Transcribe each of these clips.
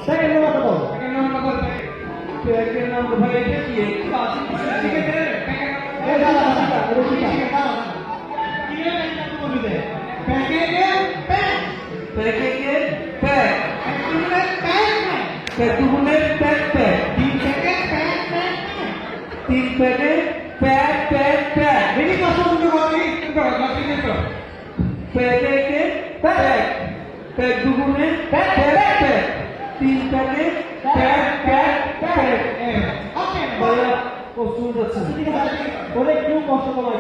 Second number কত? Second number second number ভাই এটা কি আছে ঠিক আছে এই দাদা দাদা এটা কি আছে? কি নাম বলতে প্যাকেজে প্যাক প্যাকেজে প্যাক তুমনে প্যাক তুমনে প্যাক প্যাক তিন প্যাকেট প্যাক প্যাক তিন প্যাকেট প্যাক প্যাক প্যাক এই কত বন্ধু বলি তো বাকি তো প্যাকেজে প্যাক প্যাক দুগুনে প্যাক প্যাক প্যাক তিন packet pack pack pack okay ভাইয়া কষ্ট হচ্ছে ওরে একটু কষ্ট কমাই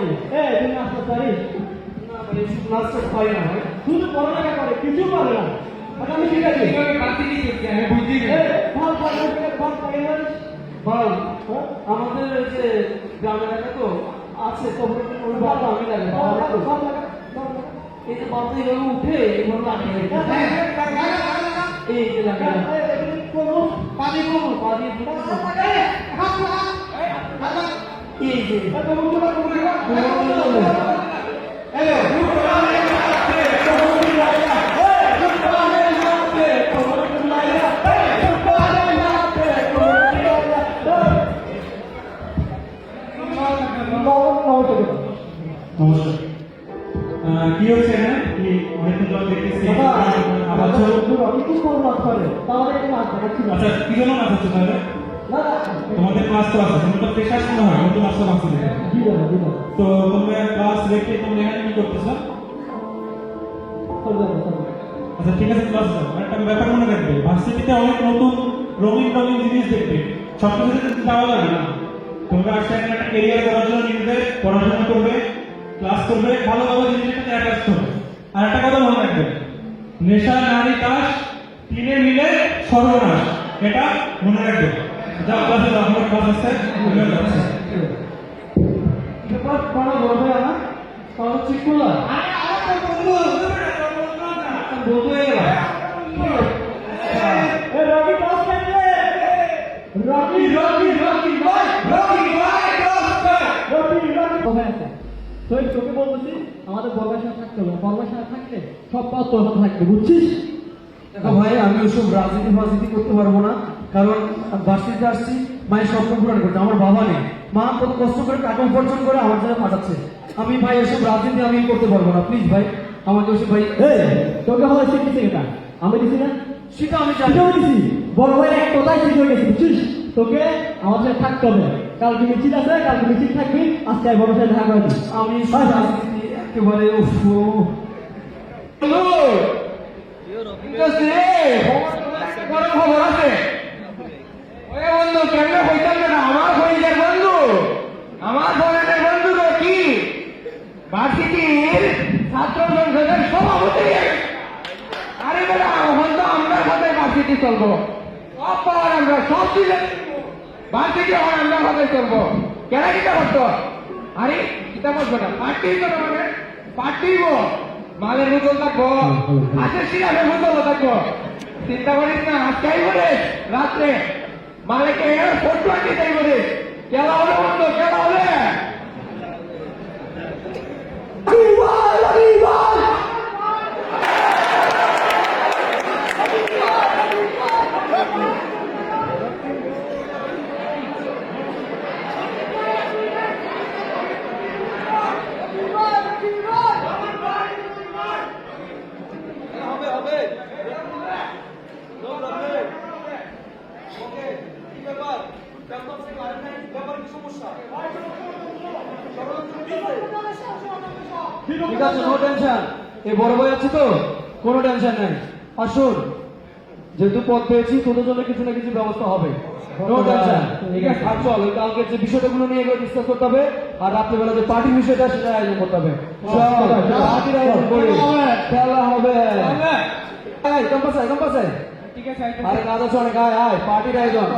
তুমি আসতে পারিস না ভাই নাচতে পারি না ভাই শুধু পড়ালেখা করে কিছু পারে না আর আমি ঠিক আছে কিভাবে বাতি দিতে আমি বুঝি না ভাল পড়ালেখা ভাল পড়ালেখা ভাই আমাদের এই যে গ্রামের এলাকা তো আছে তবে ওই বাবা আমি লাগে এই যে বাতি এগুলো উঠে এগুলো লাগে এই যে লাগে পানি কমো পানি এই যে কি হচ্ছে না কি অনেকদিন ধরে দেখতেছি আবার আচ্ছা কি জন্য নাচ হচ্ছে তাহলে তোমাদের ক্লাস তো আছে তুমি তো ফ্রেশার্স মনে হয় নতুন আসতে পারছো তো তোমরা ক্লাস রেখে তোমরা এখানে কি করতেছো আচ্ছা ঠিক আছে ক্লাস যাও একটা ব্যাপার মনে রাখবে ভার্সিটিতে অনেক নতুন রঙিন রঙিন জিনিস দেখবে সব কিছু যাওয়া লাগে না তোমরা আসলে এখানে একটা কেরিয়ার করার জন্য নিজেদের পড়াশোনা করবে ক্লাস করবে ভালোভাবে জিনিসটাতে অ্যাটাচ করবে আর একটা কথা মনে রাখবে নেশা নারী তাস তিনে মিলে সর্বনাশ এটা মনে রাখবে যাও ক্লাসে যাও আমার ক্লাস আছে তুমিও যাচ্ছে ব্যাপার পড়া বলবে না তাহলে ঠিক করলা বলবো রকি রকি রকি ভাই রকি ভাই রকি রকি তো এই তোকে বলতেছি আমাদের বর্বাসায় থাকতে হবে বর্বাসায় থাকলে সব পথ তোর হাতে থাকবে বুঝছিস দেখো ভাই আমি ওসব রাজনীতি করতে পারবো না কারণ বার্ষিকতে আসছি মায়ের স্বপ্ন পূরণ করতে আমার বাবা নেই মা কত কষ্ট করে টাকা উপার্জন করে আমার জন্য পাঠাচ্ছে আমি ভাই এসব রাজনীতি আমি করতে পারবো না প্লিজ ভাই আমাকে ওসব ভাই তোকে হয় শিখেছি এটা আমি দিছি না সেটা আমি জানি সেটাও দিছি বড় ভাই এক কথাই ঠিক হয়ে গেছে বুঝছিস তোকে আমার সাথে থাকতে হবে কালকে মিছিল আছে কালকে মিছিল থাকবি আজকে বড় সাথে দেখা করে দিস আমি রাজনীতি একেবারে খবর আছে বন্ধু কেন হইতাম না আমার হইলে বন্ধু আমার বোনের বন্ধু কি ভার্সিটির ছাত্র সংসদের সভাপতি আরে বেলা এখন তো আমরা ভাবে ভার্সিটি চলবো অপার আমরা সব দিলে ভার্সিটি এখন আমরা ভাবে চলবো কেন কিটা করতো আরে কিতা বলবো না পার্টি করবো মানে পার্টি মালের বোতল থাকবো হাতের সিরাপের বোতল থাকবো চিন্তা করিস না আজকাই বলে রাত্রে মালিকে ফটো আঁকি তাই বলে খেলা হলে বন্ধু খেলা হলে ঠিক আছে নো টেনশন এই বড় ভাই আছে তো কোনো টেনশন নাই আসুন যেহেতু পদ পেয়েছি তোদের জন্য কিছু না কিছু ব্যবস্থা হবে নো টেনশন ঠিক আছে আর চল কালকে যে বিষয়গুলো নিয়ে ডিসকাস করতে হবে আর রাত্রিবেলা যে পার্টির বিষয়টা সেটা আয়োজন করতে হবে পার্টির আয়োজন করি খেলা হবে ক্যাম্পাসে ঠিক আছে আরে কাজ আছে অনেক আয় আয় পার্টির আয়োজন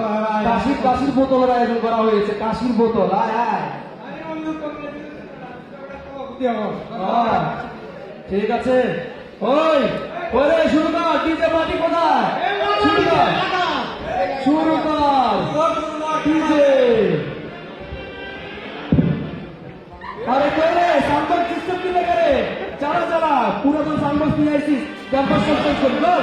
কাশির বোতলের আয়োজন করা হয়েছে কাশির বোতল আয় আয় ঠিক আছে ওই ওরে শুরু কর ডিজে পার্টি কোথায় শুরু কর ডিজে আরে করে সাউন্ড সিস্টেম দিলে করে চালা পুরাতন সাউন্ড নিয়ে আসিস ক্যাম্পাস কর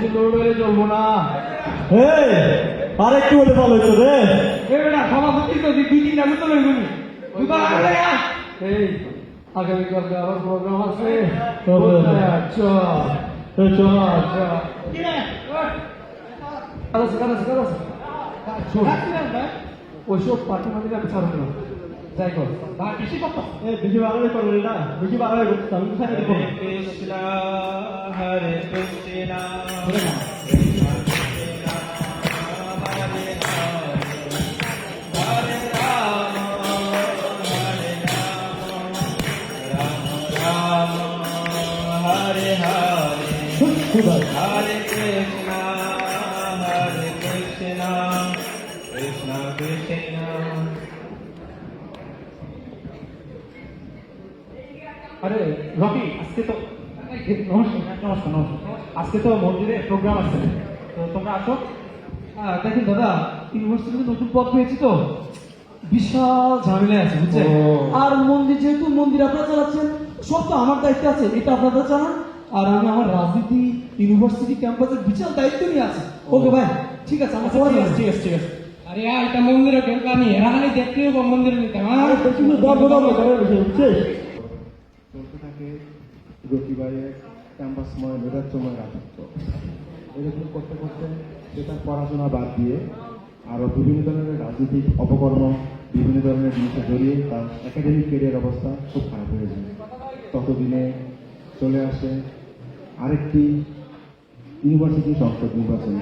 বেশি লোড হলে চলবো না। এই আর একটু হলে ভালো হতো রে। এবার সভাপতি তো 2-3টা বোতল হইবনি দুবার আগে এই আগামীকালকে আবার প্রোগ্রাম আছে। আচ্ছা এই চল আচ্ছা ওইসব পার্টি মাঝে আমি ছাড়ব না। যাই কর বেশি কথা এই বেশি বাড়ালে করবে না, বেশি বাড়ালে করতে আমি কোথায় দেখবো? কৃষ্ণ হরে কৃষ্ণ হরে কৃষ্ণ কৃষ্ণ কৃষ্ণ। আরে রকি, আজকে তো নমস্কার নমস্কার নমস্কার, আজকে তো মন্দিরে প্রোগ্রাম আছে, তো তোমরা আসো। দেখেন দাদা, ইউনিভার্সিটিতে নতুন পদ পেয়েছি তো বিশাল ঝামেলা আছে বুঝছেন। ও। আর মন্দির, যেহেতু মন্দির আপনারা চালাচ্ছেন, সব তো আমার দায়িত্বে আছে, এটা আপনারা চালান। আর আমি আমার রাজনীতি ইউনিভার্সিটি ক্যাম্পাসের বিশাল দায়িত্ব নিয়ে আছি। ওকে ভাই, ঠিক আছে, আমার পরে যাচ্ছি। ঠিক আছে ঠিক আছে। আরে এটা মন্দিরে ঢোকা নেই, এরা খালি দেখতে হবে মন্দিরে নিতে। আরে বেশি দরদ দরদ করে বুঝছিস? চলতে থাকে রবিবারের ক্যাম্পাসময় মেধাচ্ছময় রাজত্ব। এরকম করতে করতে সে তার পড়াশোনা বাদ দিয়ে আরও বিভিন্ন ধরনের রাজনৈতিক অপকর্ম, বিভিন্ন ধরনের জিনিসে জড়িয়ে তার একাডেমিক ক্যারিয়ার অবস্থা খুব খারাপ হয়ে যায়। ততদিনে চলে আসে আরেকটি ইউনিভার্সিটি সংসদ নির্বাচন।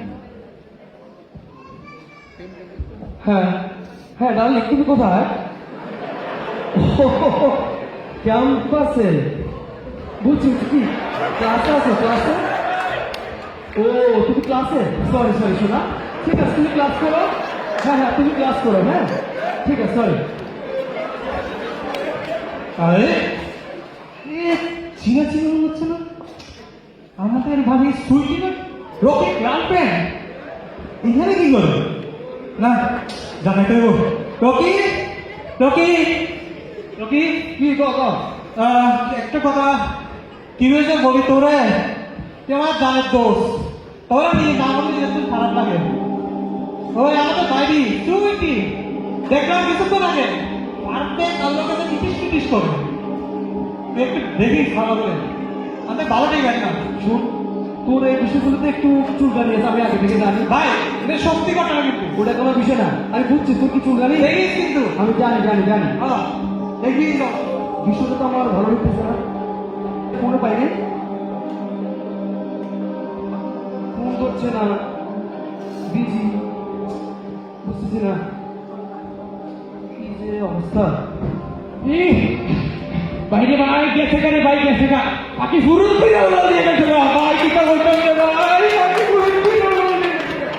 হ্যাঁ হ্যাঁ ডার্লিং, তুমি কোথায়? ক্যাম্পাসে বুঝছি, কি ক্লাসে আছো? ক্লাসে? ও তুমি ক্লাসে? সরি সরি শোনা, ঠিক আছে তুমি ক্লাস করো। হ্যাঁ হ্যাঁ তুমি ক্লাস করো, হ্যাঁ ঠিক আছে, সরি। আরে চিনা চিনা মনে হচ্ছে না? আমাদের ভাবি সুইটি না, রকি গ্রান্ডপেন এখানে কি করে? না জানাইতে দেবো। রকি রকি রকি, কি কো কো? একটা কথা, কি হয়েছে বলি তোরে? তুই আমার জানের দোষ, তোরা নিয়ে না বললে একটু খারাপ লাগে। ওই আমাদের বাইরি সুইটি দেখলাম কিছুক্ষণ আগে পার্কে কালোর কাছে টিটিস করে। তুই একটু দেখিস ভালো করে, আমাদের ভালো ঠিক আছে না। শুন, তোর এই বিষয়গুলোতে একটু চুলকানি আছে, আমি আগে থেকে জানি। ভাই এটা সত্যি কথা কিন্তু, ওটা কোনো বিষয় না, আমি বুঝছি তোর কি চুলকানি। দেখিস কিন্তু। আমি জানি জানি জানি, দেখিস তো। বিষয়টা তো আমার ভালো লাগতেছে না। ফোনে পাইনি, ফোন করছে না, বিজি, বুঝতেছি না কি যে অবস্থা। বাইরে ভাই গেছে কেন? ভাই গেছে গা বাকি শুরু করে উড়াল দিয়ে গেছে গা। ভাই কি তা বলতাম রে ভাই, বাকি শুরু করে উড়াল দিয়ে গেছে গা।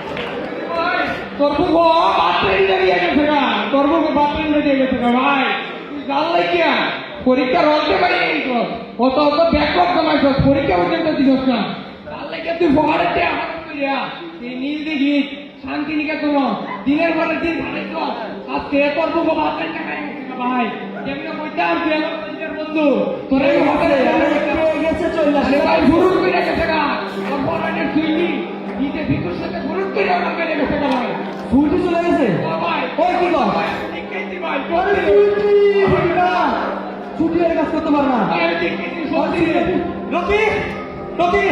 ভাই তোর বুকো বাতরেন দিয়ে গেছে গা, তোর বুকো বাতরেন দিয়ে গেছে গা। ভাই তুই জাল লাগিয়া পরীক্ষা রলতে পারি নাই তো, অত অত ব্যাকআপ জমাইছ, পরীক্ষা পর্যন্ত দিছস না। জাল লাগিয়া তুই বহারেতে হাত করিয়া এই নীল দিঘি শান্তি নিকেতন দিনের পরে দিন ভাড়াইছ, আজকে তোর বুকো বাতরেন টাকায় গেছে গা। ভাই কেমনে কইতাম তুই আমার কলেজের বন্ধু, তোর এই হোটেলে গেছে চলে আরে ভাই গুরুর কইরা গেছে গা, তোর বড়ানের সুইনি নিজে ভিতর সাথে গুরুর কইরা আমার মেরে গেছে গা। ভাই ছুটি চলে গেছে। ও ভাই ওই কি কর? ভাই দেখেছি ভাই, আরে ছুটি না, ছুটি এর কাজ করতে পার না। ভাই আমি দেখেছি সত্যি। রকি রকি,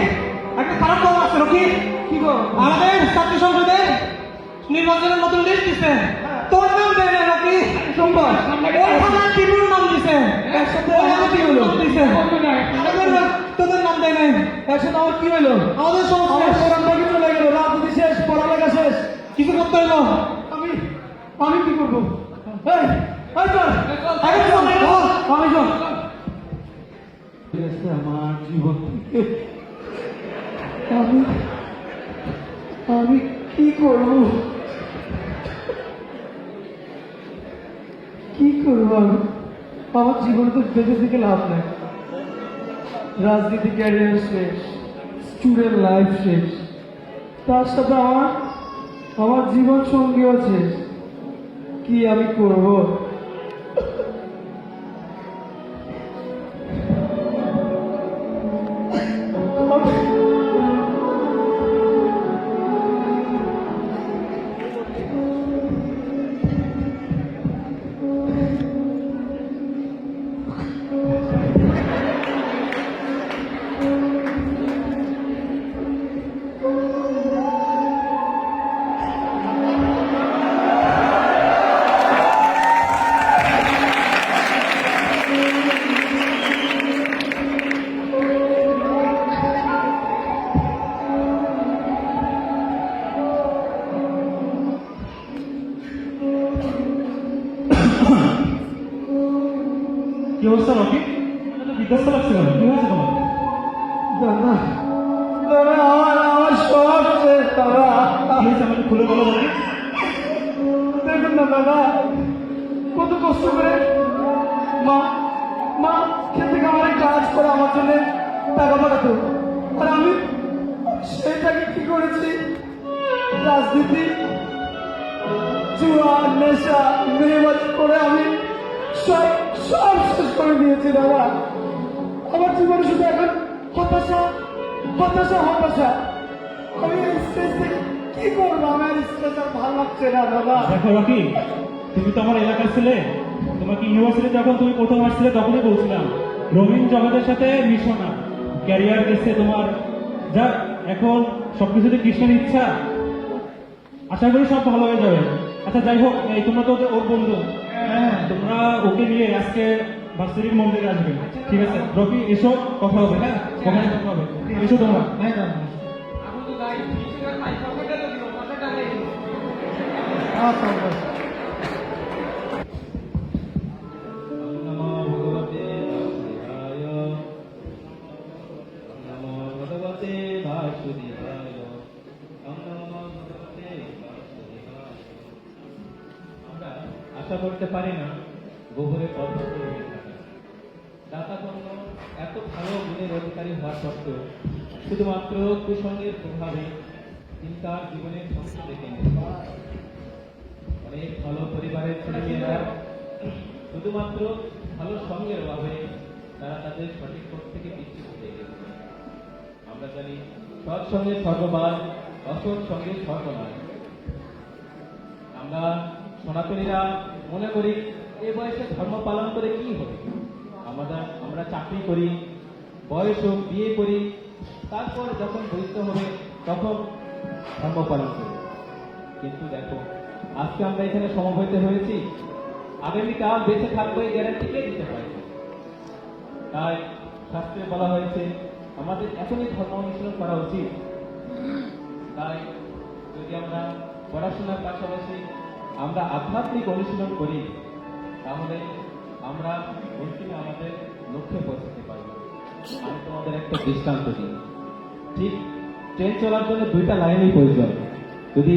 একটা খারাপ খবর আছে রকি। কি গো? আমাদের ছাত্র সংসদে নির্বাচনের নতুন লিস্ট দিচ্ছে, তোর নাম দেয় না রকি। সোমবার ওই থানার টিভির নাম দিছে, একসাথে ওই আমাদের কি হলো? নাম দিছে। তোদের নাম দেয় নাই। একসাথে আমার কি হলো? আমাদের সমস্যা আমার পড়াটা কি চলে গেল, রাজনীতি শেষ, পড়ালেখা শেষ। কিছু করতে হইলো। আমি আমি কি করবো? এই এই চল, আগে চল, আগে চল। আমি চল। গেছে আমার জীবন থেকে। আমি আমি কি করবো? কি করবো আমি? আমার জীবনে তো বেঁচে থেকে লাভ নাই। রাজনীতি ক্যারিয়ার শেষ, স্টুডেন্ট লাইফ শেষ, তার সাথে আমার জীবন সঙ্গীও শেষ। কি আমি করব? কি অবস্থা রকি? বিধ্বস্ত লাগছে কেন? কি হয়েছে তোমার? দাদা দাদা আমার সব শেষ দাদা। কি হয়েছে আমাকে খুলে বলো রকি। দেখুন না দাদা, কত কষ্ট করে মা মা খেতে খামারে কাজ করে আমার জন্য টাকা পাঠাতো, আর আমি সেটাকে কি করেছি, রাজনীতি, জুয়া, নেশা, মেয়েবাজি করে আমি সব সব শেষ করে দিয়েছি দাদা। আমার জীবনে শুধু এখন হতাশা হতাশা হতাশা। আমি এই স্টেজ থেকে কি করবো? আমার স্টেজ আর ভালো লাগছে না দাদা। দেখো রকি, তুমি তো আমার এলাকার ছেলে। তোমাকে ইউনিভার্সিটি যখন তুমি প্রথম আসছিলে তখনই বলছিলাম রঙিন জগতের সাথে মিশো না, ক্যারিয়ার গেছে তোমার। যা এখন সবকিছুতে কৃষ্ণের ইচ্ছা, আশা করি সব ভালো হয়ে যাবে। আচ্ছা যাই হোক, এই তোমরা তো ওর বন্ধু, হ্যাঁ তোমরা ওকে নিয়ে আজকে ভার্সিটির মন্দিরে আসবে, ঠিক আছে? রকি এসো, কথা হবে, হ্যাঁ ওখানে কথা হবে, এসো তোমরা। এখন তো গাড়ি ঠিক করে পাই পকেটে তো দিল পকেটে নেই আচ্ছা নমো ভগবতে বাসুদেবায় নমো ভগবতে বাসুদেবায় নমো ভগবতে বাসুদেবায়। আমরা আশা করতে পারি না গোবরে পদ্ম ফুল হয়ে থাকে। দাতা কর্ম এত ভালো গুণের অধিকারী হওয়া সত্ত্বেও শুধুমাত্র কুসঙ্গের প্রভাবে তিনি তার জীবনের ধ্বংস দেখে অনেক ভালো পরিবারের ছেলেমেয়েরা শুধুমাত্র ভালো সঙ্গের অভাবে তারা তাদের সঠিক পথ থেকে বিচ্যুত হয়ে গেছে। আমরা জানি সৎ সঙ্গে স্বর্গবাদ, অসৎ সঙ্গে স্বর্গনয়। আমরা সনাতনীরা মনে করি এই বয়সে ধর্ম পালন করে কি হবে? আমরা চাকরি করি, বয়স হোক, বিয়ে করি, তারপর যখন বৈধ হবে তখন ধর্ম পালন করি। কিন্তু দেখো, আজকে আমরা এখানে সমবেত হয়েছি, আগামীকাল বেঁচে থাকবো এই গ্যারান্টি কে দিতে পারে? তাই শাস্ত্রে বলা হয়েছে আমাদের এখনই ধর্ম অনুশীলন করা উচিত। তাই যদি আমরা পড়াশোনার পাশাপাশি আমরা আধ্যাত্মিক অনুশীলন করি, তাহলে আমরা অন্তিমে আমাদের লক্ষ্যে পৌঁছতে পারব। আমি তোমাদের একটা দৃষ্টান্ত দিই। ঠিক ট্রেন চলার জন্য দুইটা লাইনই প্রয়োজন। যদি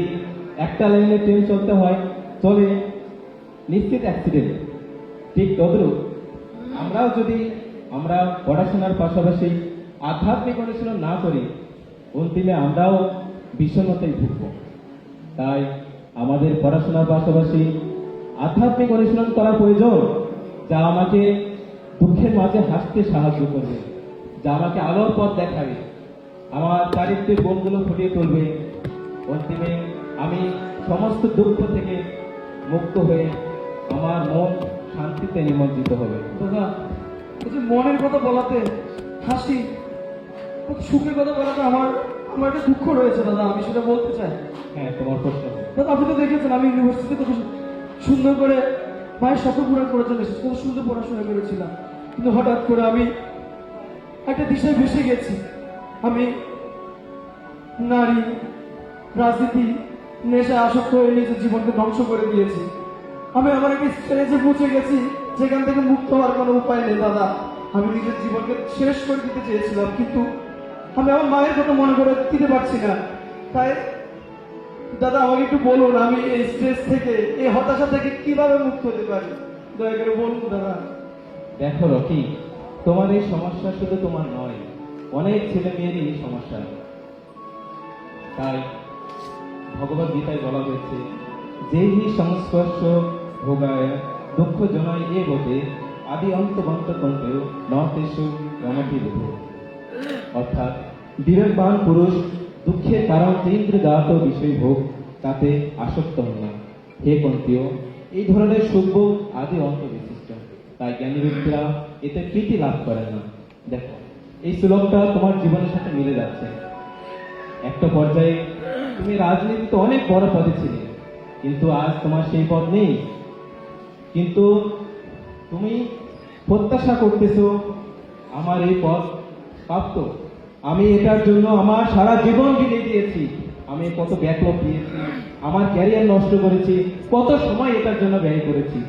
একটা লাইনে ট্রেন চলতে হয়, চলে নিশ্চিত অ্যাক্সিডেন্ট। ঠিক তদ্রূপ আমরাও যদি আমরা পড়াশোনার পাশাপাশি আধ্যাত্মিক অনুশীলন না করি, অন্তিমে আমরাও বিষণ্ণতায় ভুগব। তাই আমাদের পড়াশোনার পাশাপাশি আধ্যাত্মিক অনুশীলন করা প্রয়োজন, যা আমাকে দুঃখের মাঝে হাসতে সাহায্য করবে, যা আমাকে আলোর পথ দেখাবে, আমার চারিত্রিক গুণগুলো ফুটিয়ে তুলবে। অন্তিমে আমি সমস্ত দুঃখ থেকে মুক্ত হয়ে আমার মন শান্তিতে নিমজ্জিত হবে। দাদা, এই যে মনের কথা বলাতে হাসি, সুখের কথা বলাতে আমার আমার একটা দুঃখ রয়েছে দাদা, আমি সেটা বলতে চাই। হ্যাঁ, তোমার প্রশ্ন। দাদা, আপনি তো দেখেছেন আমি ইউনিভার্সিটিতে কত সুন্দর করে মায়ের স্বপ্ন পূরণ করার জন্য এসেছি, কত সুন্দর পড়াশোনা করেছিলাম, কিন্তু হঠাৎ করে আমি একটা দিশায় ভেসে গেছি। আমি নারী, রাজনীতি, নেশা আসক্ত হয়ে নিজের জীবনকে ধ্বংস করে দিয়েছি। আমি আমার একটা স্টেজে পৌঁছে গেছি যেখান থেকে মুক্ত হওয়ার কোনো উপায় নেই দাদা। আমি নিজের জীবনকে শেষ করে দিতে চেয়েছিলাম, কিন্তু আমি আমার মায়ের কথা মনে করে দিতে পারছি না। তাই দাদা, আমাকে একটু বলুন, আমি এই স্ট্রেস থেকে, এই হতাশা থেকে কিভাবে মুক্ত হতে পারি? দয়া করে বলুন দাদা। দেখো রকি, তোমার এই সমস্যা শুধু তোমার নয়, অনেক ছেলে মেয়েরই এই সমস্যা। তাই ভগবদ গীতায় বলা হয়েছে, যেই সংস্পর্শ ভোগায় দুঃখ জনায় এ বোধে আদি অন্তবন্ত কন্তেও নতেষু রমতি বোধ। অর্থাৎ বিবেকবান পুরুষ দুঃখের কারণ ইন্দ্রজাত বিষয় ভোগ তাতে আসক্ত হন না। হে কন্তীয়, এই ধরনের সুখ আদি অন্ত বিশিষ্ট, তাই জ্ঞানী ব্যক্তিরা এতে প্রীতি লাভ করেন না। দেখো, এই শ্লোকটা তোমার জীবনের সাথে মিলে যাচ্ছে। একটা পর্যায়ে তুমি রাজনীতিতে অনেক বড় পদে ছিলে, কিন্তু আজ তোমার সেই পদ নেই। কিন্তু তুমি প্রত্যাশা করতেছো আমার এই পদ প্রাপ্ত, আমি এটার জন্য আমার সারা জীবন বিলিয়ে দিয়েছি, আমি কত ব্যাকলগ দিয়েছি, আমার ক্যারিয়ার নষ্ট করেছি, কত সময় এটার জন্য ব্যয় করেছি,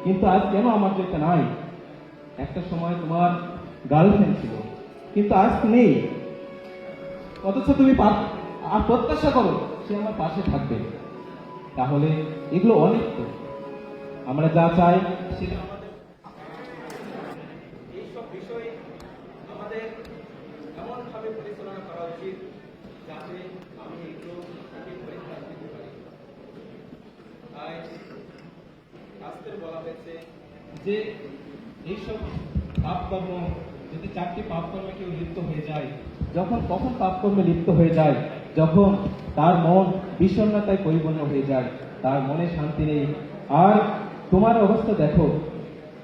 কিন্তু আজ কেন আমার যেটা নাই? একটা সময় তোমার গার্লফ্রেন্ড ছিল, কিন্তু আজ নেই, অথচ তুমি আর প্রত্যাশা করো সে আমার পাশে থাকবে। তাহলে এগুলো অনেক তো, আমরা যা চাই সেটা আমাদের, এইসব বিষয়ে আমাদের এমনভাবে পরিচালনা করা উচিত যাতে আমি এগুলো সঠিক পরীক্ষা দিতে পারি। তাই শাস্ত্রে বলা হয়েছে যে এইসব পাপকর্ম, যদি 4টি পাপকর্মে কেউ লিপ্ত হয়ে যায়, কখন পাপকর্মে লিপ্ত হয়ে যায়, যখন তার মন বিষণ্ণতায় পরিপূর্ণ হয়ে যায়, তার মনে শান্তি নেই। আর তোমার অবস্থা দেখো,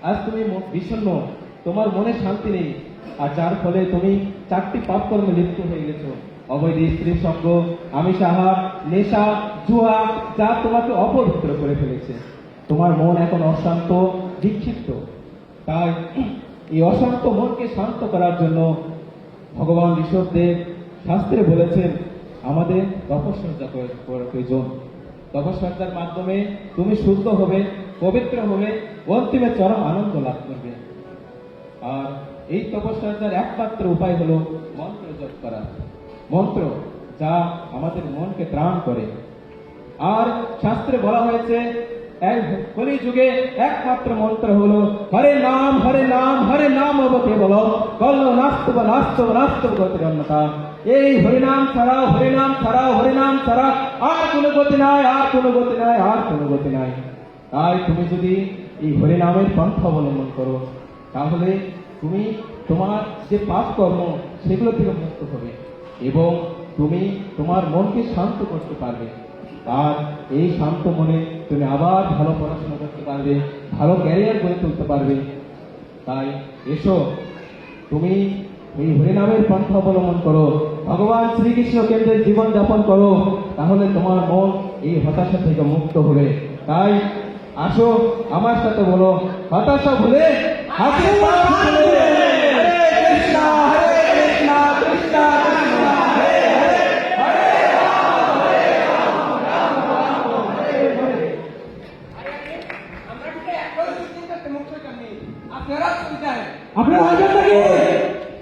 আজ তুমি বিষণ্ণ, তোমার মনে শান্তি নেই, আর যার ফলে তুমি 4টি পাপকর্মে লিপ্ত হয়ে গেছো। অবৈধ স্ত্রীর সঙ্গ, আমিষ আহার, নেশা, জুয়া, যা তোমাকে অপবিত্র করে ফেলেছে। তোমার মন এখন অশান্ত, বিক্ষিপ্ত। তাই এই অশান্ত মনকে শান্ত করার জন্য ভগবান ঋষভদেব শাস্ত্রে বলেছেন আমাদের তপস্যা করা প্রয়োজন। তপস্যার মাধ্যমে তুমি শুদ্ধ হবে, পবিত্র হবে, অন্তিমে চরম আনন্দ লাভ করবে। আর এই তপস্যার একমাত্র উপায় হলো মন্ত্র জপ করা, মন্ত্র যা আমাদের মনকে ত্রাণ করে। আর শাস্ত্রে বলা হয়েছে কলি যুগে একমাত্র মন্ত্র হলো হরে নাম হরে নাম হরে নাম অবতে বল কল্ল নাস্তব নাস্তব নাস্তব গতির অন্যতা। এই হরিনাম ছাড়াও হরিনাম ছাড়াও হরিনাম ছাড়া আর কোনো গতি নাই, আর কোনো গতি নাই, আর কোনো গতি নাই। তাই তুমি যদি এই হরিনামের পন্থা অবলম্বন করো, তাহলে তুমি তোমার যে পাপ কর্ম সেগুলো থেকে মুক্ত হবে এবং তুমি তোমার মনকে শান্ত করতে পারবে। আর এই শান্ত মনে তুমি আবার ভালো পড়াশোনা করতে পারবে, ভালো ক্যারিয়ার গড়ে তুলতে পারবে। তাই এসো, তুমি এই হরিনামের পন্থা অবলম্বন করো, ভগবান শ্রীকৃষ্ণ কেন্দ্রের জীবন যাপন করো, তাহলে তোমার মন এই হতাশা থেকে মুক্ত হবে। তাই আসো, আমার সাথে বলো, হতাশা ভুলে হাসি মুখে হরে কৃষ্ণ হরে কৃষ্ণ কৃষ্ণ কৃষ্ণ হরে হরে হরে রাম হরে রাম রাম রাম হরে হরে। আমরা কি একবার দুশ্চিন্তা থেকে মুক্ত করতে আপনারা চিন্তা আপনারা আসবেন নাকি?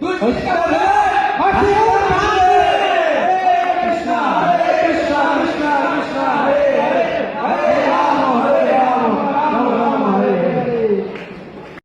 দুশ্চিন্তা বলে হাসি